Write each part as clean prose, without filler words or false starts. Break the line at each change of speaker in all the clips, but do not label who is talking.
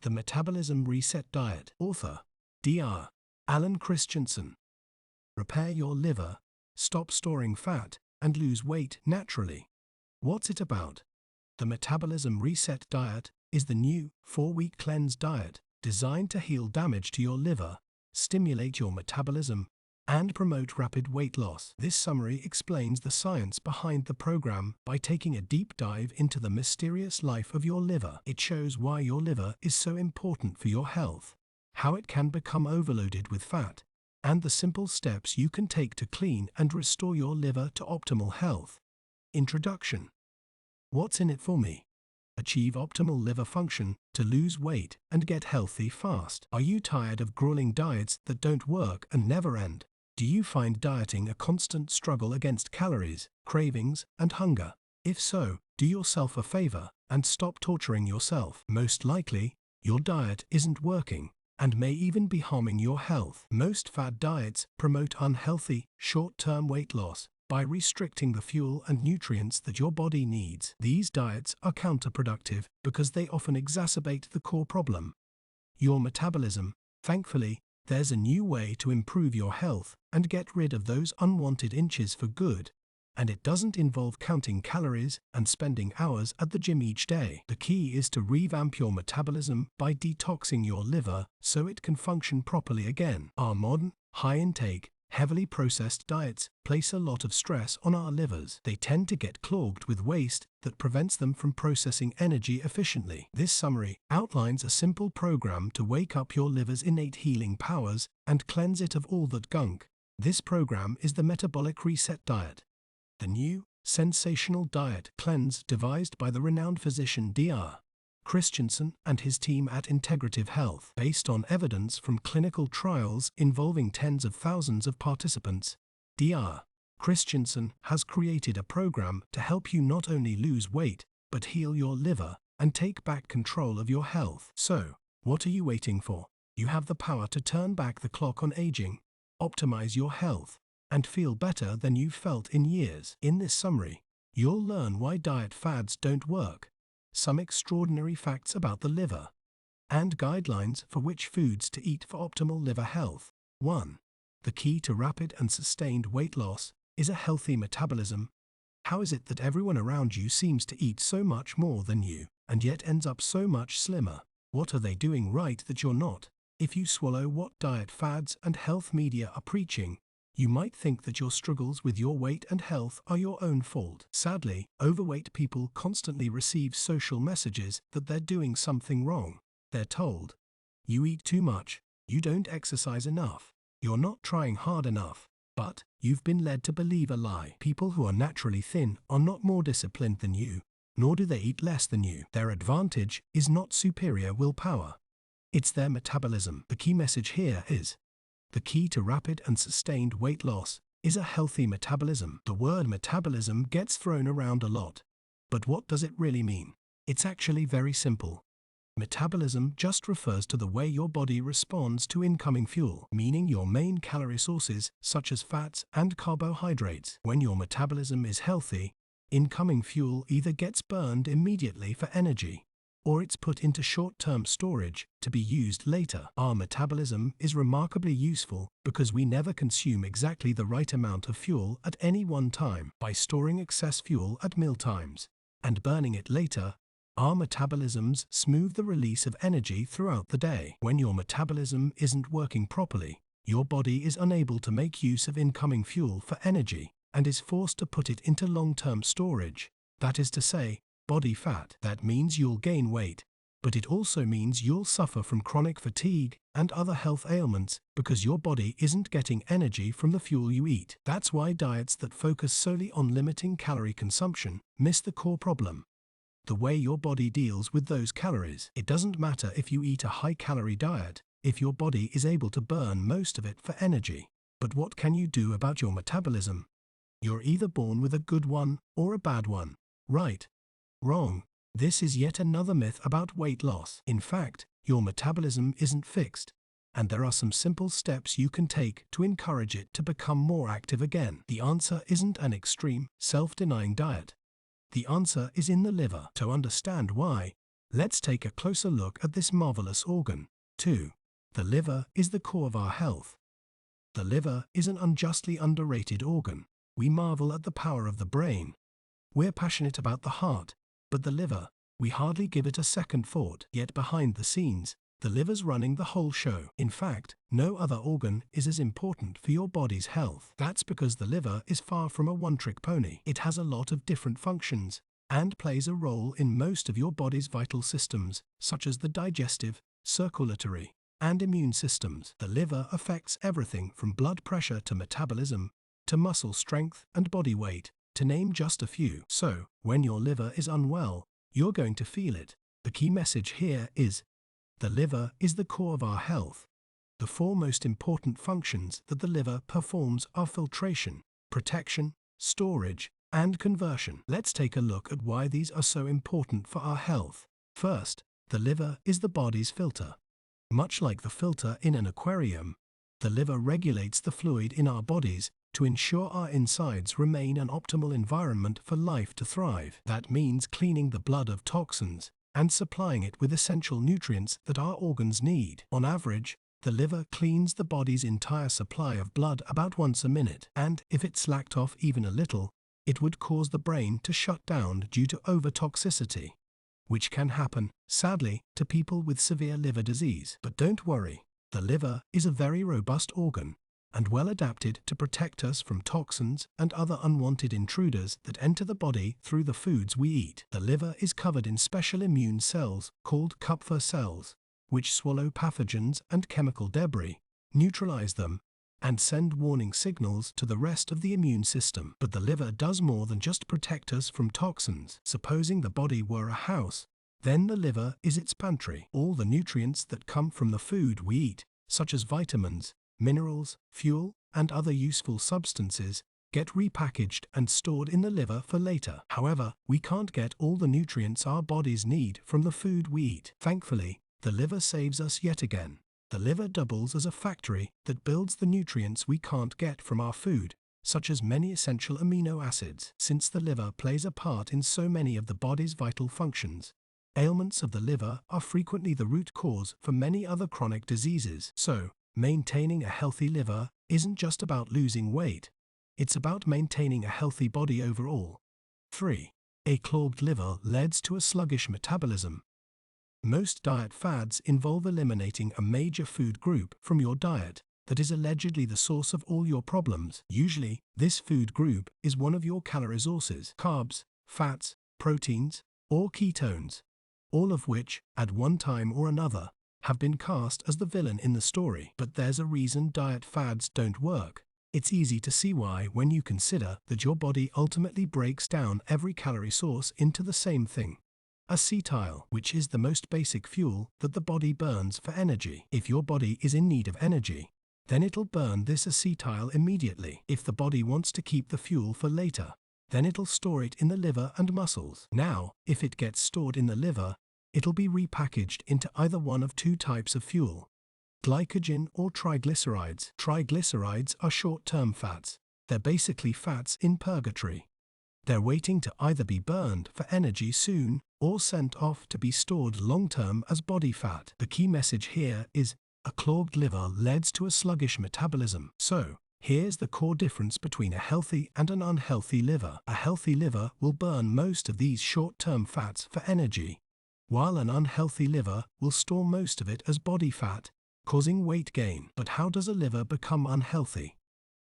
The Metabolism Reset Diet. Author, Dr. Alan Christianson. Repair your liver, stop storing fat, and lose weight naturally. What's it about? The Metabolism Reset Diet is the new 4-week cleanse diet designed to heal damage to your liver, stimulate your metabolism, and promote rapid weight loss. This summary explains the science behind the program by taking a deep dive into the mysterious life of your liver. It shows why your liver is so important for your health, how it can become overloaded with fat, and the simple steps you can take to clean and restore your liver to optimal health. Introduction. What's in it for me? Achieve optimal liver function to lose weight and get healthy fast. Are you tired of grueling diets that don't work and never end? Do you find dieting a constant struggle against calories, cravings, and hunger? If so, do yourself a favor and stop torturing yourself. Most likely, your diet isn't working and may even be harming your health. Most fad diets promote unhealthy, short-term weight loss by restricting the fuel and nutrients that your body needs. These diets are counterproductive because they often exacerbate the core problem, your metabolism. Thankfully, there's a new way to improve your health and get rid of those unwanted inches for good, and it doesn't involve counting calories and spending hours at the gym each day. The key is to revamp your metabolism by detoxing your liver so it can function properly again. Our modern, high-intake, heavily processed diets place a lot of stress on our livers. They tend to get clogged with waste that prevents them from processing energy efficiently. This summary outlines a simple program to wake up your liver's innate healing powers and cleanse it of all that gunk. This program is the Metabolic Reset Diet, the new, sensational diet cleanse devised by the renowned physician Dr. Christianson and his team at Integrative Health. Based on evidence from clinical trials involving tens of thousands of participants, Dr. Christianson has created a program to help you not only lose weight, but heal your liver and take back control of your health. So, what are you waiting for? You have the power to turn back the clock on aging, optimize your health, and feel better than you've felt in years. In this summary, you'll learn why diet fads don't work, some extraordinary facts about the liver, and guidelines for which foods to eat for optimal liver health. 1. The key to rapid and sustained weight loss is a healthy metabolism. How is it that everyone around you seems to eat so much more than you, and yet ends up so much slimmer? What are they doing right that you're not? If you swallow what diet fads and health media are preaching, you might think that your struggles with your weight and health are your own fault. Sadly, overweight people constantly receive social messages that they're doing something wrong. They're told, you eat too much, you don't exercise enough, you're not trying hard enough. But you've been led to believe a lie. People who are naturally thin are not more disciplined than you, nor do they eat less than you. Their advantage is not superior willpower. It's their metabolism. The key message here is, the key to rapid and sustained weight loss is a healthy metabolism. The word metabolism gets thrown around a lot. But what does it really mean? It's actually very simple. Metabolism just refers to the way your body responds to incoming fuel, meaning your main calorie sources such as fats and carbohydrates. When your metabolism is healthy, incoming fuel either gets burned immediately for energy, or it's put into short-term storage to be used later. Our metabolism is remarkably useful because we never consume exactly the right amount of fuel at any one time. By storing excess fuel at mealtimes and burning it later, our metabolisms smooth the release of energy throughout the day. When your metabolism isn't working properly, your body is unable to make use of incoming fuel for energy and is forced to put it into long-term storage. That is to say, body fat. That means you'll gain weight, but it also means you'll suffer from chronic fatigue and other health ailments because your body isn't getting energy from the fuel you eat. That's why diets that focus solely on limiting calorie consumption miss the core problem, the way your body deals with those calories. It doesn't matter if you eat a high-calorie diet if your body is able to burn most of it for energy. But what can you do about your metabolism? You're either born with a good one or a bad one. Right? Wrong. This is yet another myth about weight loss. In fact, your metabolism isn't fixed, and there are some simple steps you can take to encourage it to become more active again. The answer isn't an extreme, self-denying diet. The answer is in the liver. To understand why, Let's take a closer look at this marvelous organ. 2. The liver is the core of our health. The liver is an unjustly underrated organ. We marvel at the power of the brain. We're passionate about the heart, but the liver, we hardly give it a second thought. Yet behind the scenes, the liver's running the whole show. In fact, no other organ is as important for your body's health. That's because the liver is far from a one-trick pony. It has a lot of different functions and plays a role in most of your body's vital systems, such as the digestive, circulatory, and immune systems. The liver affects everything from blood pressure to metabolism, to muscle strength and body weight, to name just a few. So, when your liver is unwell, you're going to feel it. The key message here is, the liver is the core of our health. The 4 most important functions that the liver performs are filtration, protection, storage, and conversion. Let's take a look at why these are so important for our health. First, the liver is the body's filter. Much like the filter in an aquarium, the liver regulates the fluid in our bodies to ensure our insides remain an optimal environment for life to thrive. That means cleaning the blood of toxins and supplying it with essential nutrients that our organs need. On average, the liver cleans the body's entire supply of blood about once a minute, and if it slacked off even a little, it would cause the brain to shut down due to overtoxicity, which can happen, sadly, to people with severe liver disease. But don't worry, the liver is a very robust organ and well adapted to protect us from toxins and other unwanted intruders that enter the body through the foods we eat. The liver is covered in special immune cells called Kupffer cells, which swallow pathogens and chemical debris, neutralize them, and send warning signals to the rest of the immune system. But the liver does more than just protect us from toxins. Supposing the body were a house, then the liver is its pantry. All the nutrients that come from the food we eat, such as vitamins, minerals, fuel, and other useful substances, get repackaged and stored in the liver for later. However, we can't get all the nutrients our bodies need from the food we eat. Thankfully, the liver saves us yet again. The liver doubles as a factory that builds the nutrients we can't get from our food, such as many essential amino acids. Since the liver plays a part in so many of the body's vital functions, ailments of the liver are frequently the root cause for many other chronic diseases. So, maintaining a healthy liver isn't just about losing weight, it's about maintaining a healthy body overall. 3. A clogged liver leads to a sluggish metabolism. Most diet fads involve eliminating a major food group from your diet that is allegedly the source of all your problems. Usually, this food group is one of your calorie sources: carbs, fats, proteins, or ketones, all of which, at one time or another, have been cast as the villain in the story. But there's a reason diet fads don't work. It's easy to see why when you consider that your body ultimately breaks down every calorie source into the same thing: acetyl, which is the most basic fuel that the body burns for energy. If your body is in need of energy, then it'll burn this acetyl immediately. If the body wants to keep the fuel for later, then it'll store it in the liver and muscles. Now, if it gets stored in the liver, it'll be repackaged into either one of 2 types of fuel: glycogen or triglycerides. Triglycerides are short-term fats. They're basically fats in purgatory. They're waiting to either be burned for energy soon or sent off to be stored long-term as body fat. The key message here is, a clogged liver leads to a sluggish metabolism. So, here's the core difference between a healthy and an unhealthy liver. A healthy liver will burn most of these short-term fats for energy, while an unhealthy liver will store most of it as body fat, causing weight gain. But how does a liver become unhealthy?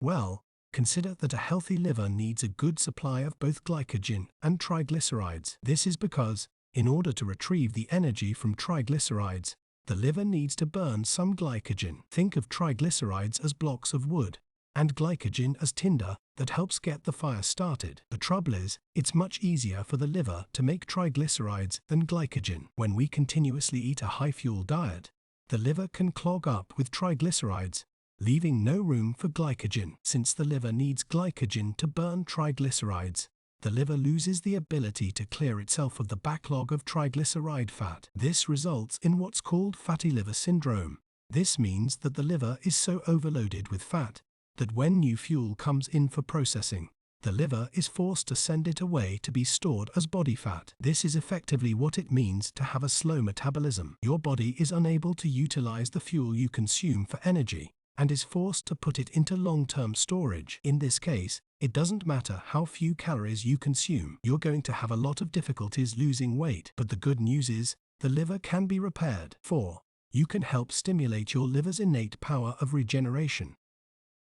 Well, consider that a healthy liver needs a good supply of both glycogen and triglycerides. This is because, in order to retrieve the energy from triglycerides, the liver needs to burn some glycogen. Think of triglycerides as blocks of wood, and glycogen as tinder that helps get the fire started. The trouble is, it's much easier for the liver to make triglycerides than glycogen. When we continuously eat a high-fuel diet, the liver can clog up with triglycerides, leaving no room for glycogen. Since the liver needs glycogen to burn triglycerides, the liver loses the ability to clear itself of the backlog of triglyceride fat. This results in what's called fatty liver syndrome. This means that the liver is so overloaded with fat that when new fuel comes in for processing, the liver is forced to send it away to be stored as body fat. This is effectively what it means to have a slow metabolism. Your body is unable to utilize the fuel you consume for energy, and is forced to put it into long-term storage. In this case, it doesn't matter how few calories you consume, you're going to have a lot of difficulties losing weight. But the good news is, the liver can be repaired. 4. You can help stimulate your liver's innate power of regeneration.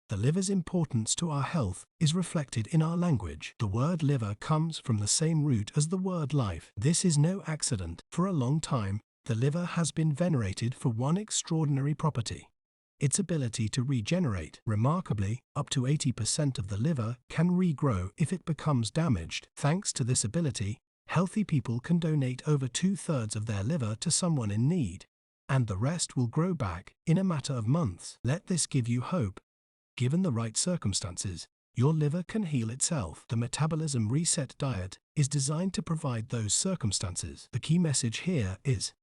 The liver's importance to our health is reflected in our language. The word liver comes from the same root as the word life. This is no accident. For a long time, the liver has been venerated for one extraordinary property: its ability to regenerate. Remarkably, up to 80% of the liver can regrow if it becomes damaged. Thanks to this ability, healthy people can donate over 2/3 of their liver to someone in need, and the rest will grow back in a matter of months. Let this give you hope. Given the right circumstances, your liver can heal itself. The Metabolism Reset Diet is designed to provide those circumstances. The key message here is,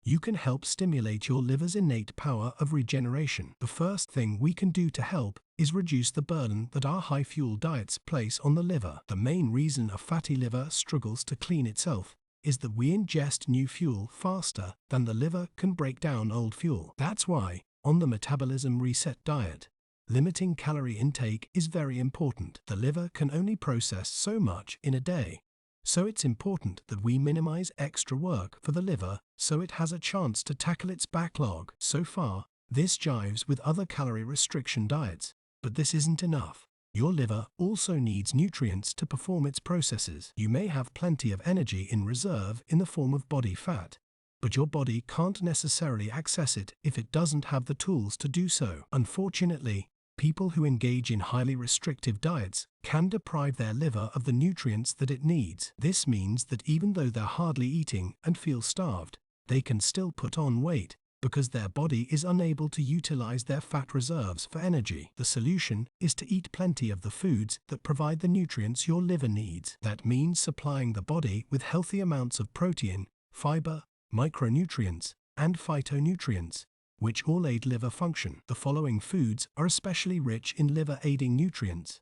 you can help stimulate your liver's innate power of regeneration. The first thing we can do to help is reduce the burden that our high-fuel diets place on the liver. The main reason a fatty liver struggles to clean itself is that we ingest new fuel faster than the liver can break down old fuel. That's why, on the Metabolism Reset Diet, limiting calorie intake is very important. The liver can only process so much in a day, so it's important that we minimize extra work for the liver so it has a chance to tackle its backlog. So far, this jives with other calorie restriction diets, but this isn't enough. Your liver also needs nutrients to perform its processes. You may have plenty of energy in reserve in the form of body fat, but your body can't necessarily access it if it doesn't have the tools to do so. Unfortunately, people who engage in highly restrictive diets can deprive their liver of the nutrients that it needs. This means that even though they're hardly eating and feel starved, they can still put on weight because their body is unable to utilize their fat reserves for energy. The solution is to eat plenty of the foods that provide the nutrients your liver needs. That means supplying the body with healthy amounts of protein, fiber, micronutrients, and phytonutrients, which all aid liver function. The following foods are especially rich in liver-aiding nutrients: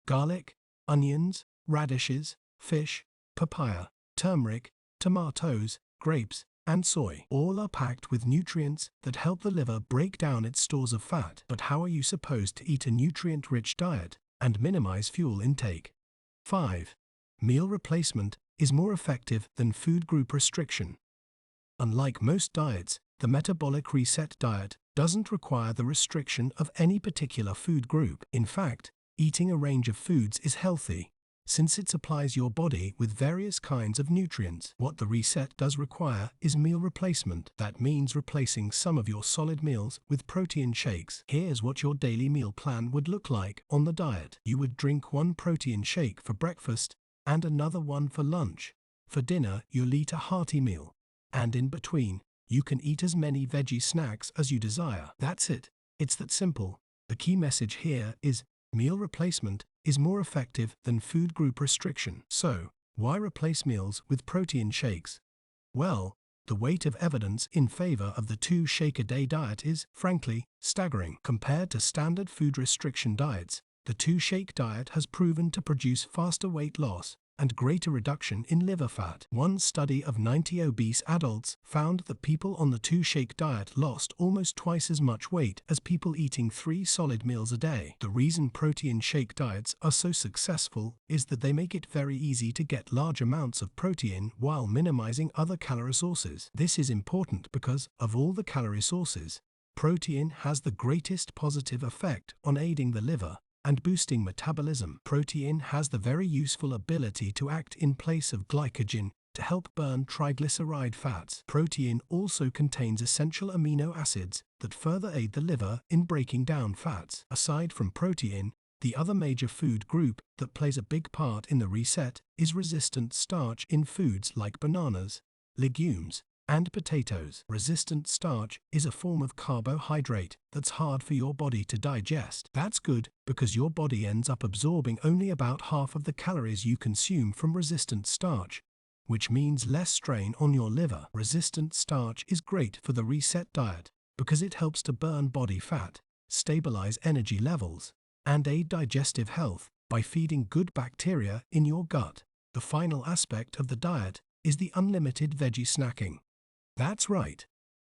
garlic, onions, radishes, fish, papaya, turmeric, tomatoes, grapes, and soy. All are packed with nutrients that help the liver break down its stores of fat. But how are you supposed to eat a nutrient-rich diet and minimize fuel intake? 5. Meal replacement is more effective than food group restriction. Unlike most diets, the Metabolic Reset Diet doesn't require the restriction of any particular food group. In fact, eating a range of foods is healthy, since it supplies your body with various kinds of nutrients. What the reset does require is meal replacement. That means replacing some of your solid meals with protein shakes. Here's what your daily meal plan would look like on the diet. You would drink one protein shake for breakfast and another one for lunch. For dinner, you'll eat a hearty meal, and in between, you can eat as many veggie snacks as you desire. That's it. It's that simple. The key message here is, meal replacement is more effective than food group restriction. So, why replace meals with protein shakes? Well, the weight of evidence in favor of the 2-shake-a-day diet is, frankly, staggering. Compared to standard food restriction diets, the 2-shake diet has proven to produce faster weight loss and greater reduction in liver fat. One study of 90 obese adults found that people on the 2-shake diet lost almost twice as much weight as people eating 3 solid meals a day. The reason protein shake diets are so successful is that they make it very easy to get large amounts of protein while minimizing other calorie sources. This is important because, of all the calorie sources, protein has the greatest positive effect on aiding the liver and boosting metabolism. Protein has the very useful ability to act in place of glycogen to help burn triglyceride fats. Protein also contains essential amino acids that further aid the liver in breaking down fats. Aside from protein, the other major food group that plays a big part in the reset is resistant starch in foods like bananas, legumes, and potatoes. Resistant starch is a form of carbohydrate that's hard for your body to digest. That's good because your body ends up absorbing only about half of the calories you consume from resistant starch, which means less strain on your liver. Resistant starch is great for the reset diet because it helps to burn body fat, stabilize energy levels, and aid digestive health. by feeding good bacteria in your gut. The final aspect of the diet is the unlimited veggie snacking. That's right.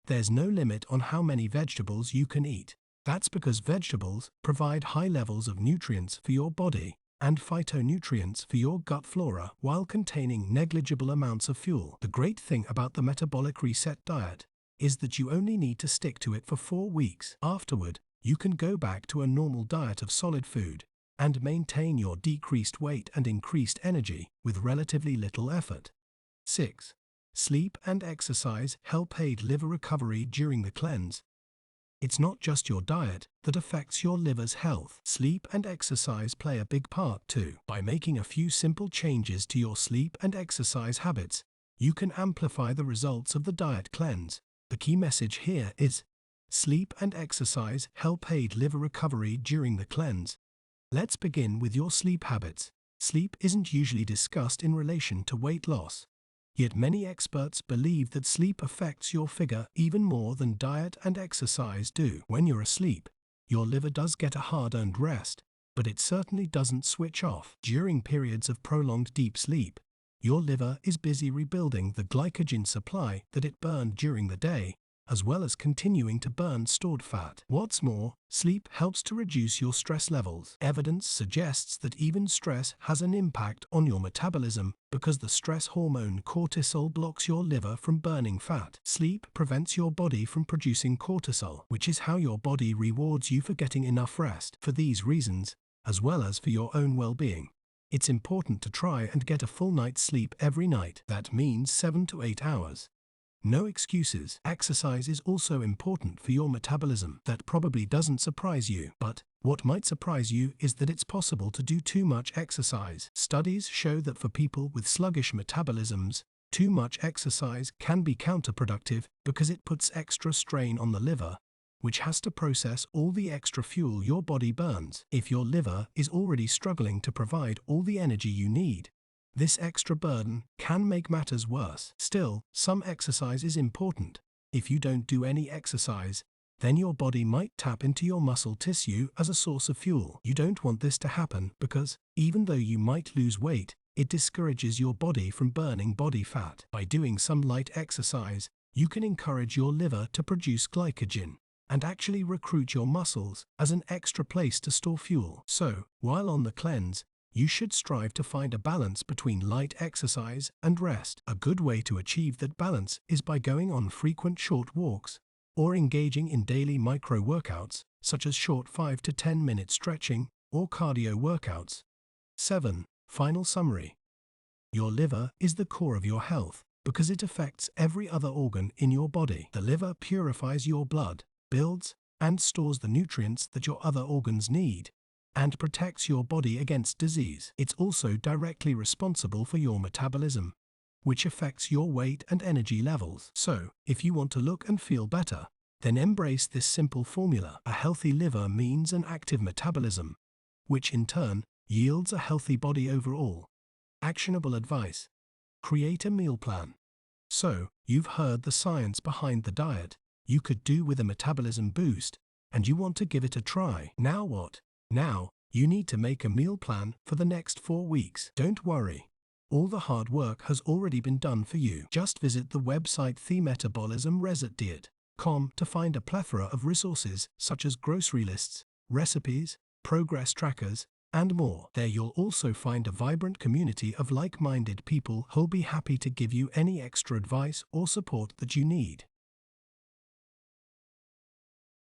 There's no limit on how many vegetables you can eat. That's because vegetables provide high levels of nutrients for your body and phytonutrients for your gut flora while containing negligible amounts of fuel. The great thing about the Metabolic Reset Diet is that you only need to stick to it for 4 weeks. Afterward, you can go back to a normal diet of solid food and maintain your decreased weight and increased energy with relatively little effort. 6. Sleep and exercise help aid liver recovery during the cleanse. It's not just your diet that affects your liver's health. Sleep and exercise play a big part too. By making a few simple changes to your sleep and exercise habits, you can amplify the results of the diet cleanse. The key message here is, sleep and exercise help aid liver recovery during the cleanse. Let's begin with your sleep habits. Sleep isn't usually discussed in relation to weight loss. Yet many experts believe that sleep affects your figure even more than diet and exercise do. When you're asleep, your liver does get a hard-earned rest, but it certainly doesn't switch off. During periods of prolonged deep sleep, your liver is busy rebuilding the glycogen supply that it burned during the day, as well as continuing to burn stored fat. What's more, sleep helps to reduce your stress levels. Evidence suggests that even stress has an impact on your metabolism because the stress hormone cortisol blocks your liver from burning fat. Sleep prevents your body from producing cortisol, which is how your body rewards you for getting enough rest. For these reasons, as well as for your own well-being, it's important to try and get a full night's sleep every night. That means 7 to 8 hours. No excuses. Exercise is also important for your metabolism. That probably doesn't surprise you, but what might surprise you is that it's possible to do too much exercise. Studies show that for people with sluggish metabolisms, too much exercise can be counterproductive because it puts extra strain on the liver, which has to process all the extra fuel your body burns. If your liver is already struggling to provide all the energy you need, this extra burden can make matters worse. Still, some exercise is important. If you don't do any exercise, then your body might tap into your muscle tissue as a source of fuel. You don't want this to happen because, even though you might lose weight, it discourages your body from burning body fat. By doing some light exercise, you can encourage your liver to produce glycogen and actually recruit your muscles as an extra place to store fuel. So, while on the cleanse, you should strive to find a balance between light exercise and rest. A good way to achieve that balance is by going on frequent short walks or engaging in daily micro-workouts, such as short 5 to 10 minute stretching or cardio workouts. 7. Final summary. Your liver is the core of your health because it affects every other organ in your body. The liver purifies your blood, builds and stores the nutrients that your other organs need, and protects your body against disease. It's also directly responsible for your metabolism, which affects your weight and energy levels. So, if you want to look and feel better, then embrace this simple formula. A healthy liver means an active metabolism, which in turn yields a healthy body overall. Actionable advice. Create a meal plan. So, you've heard the science behind the diet you could do with a metabolism boost, and you want to give it a try. Now what? Now, you need to make a meal plan for the next 4 weeks. Don't worry. All the hard work has already been done for you. Just visit the website Metabolism Reset Diet.com to find a plethora of resources such as grocery lists, recipes, progress trackers, and more. There you'll also find a vibrant community of like-minded people who'll be happy to give you any extra advice or support that you need.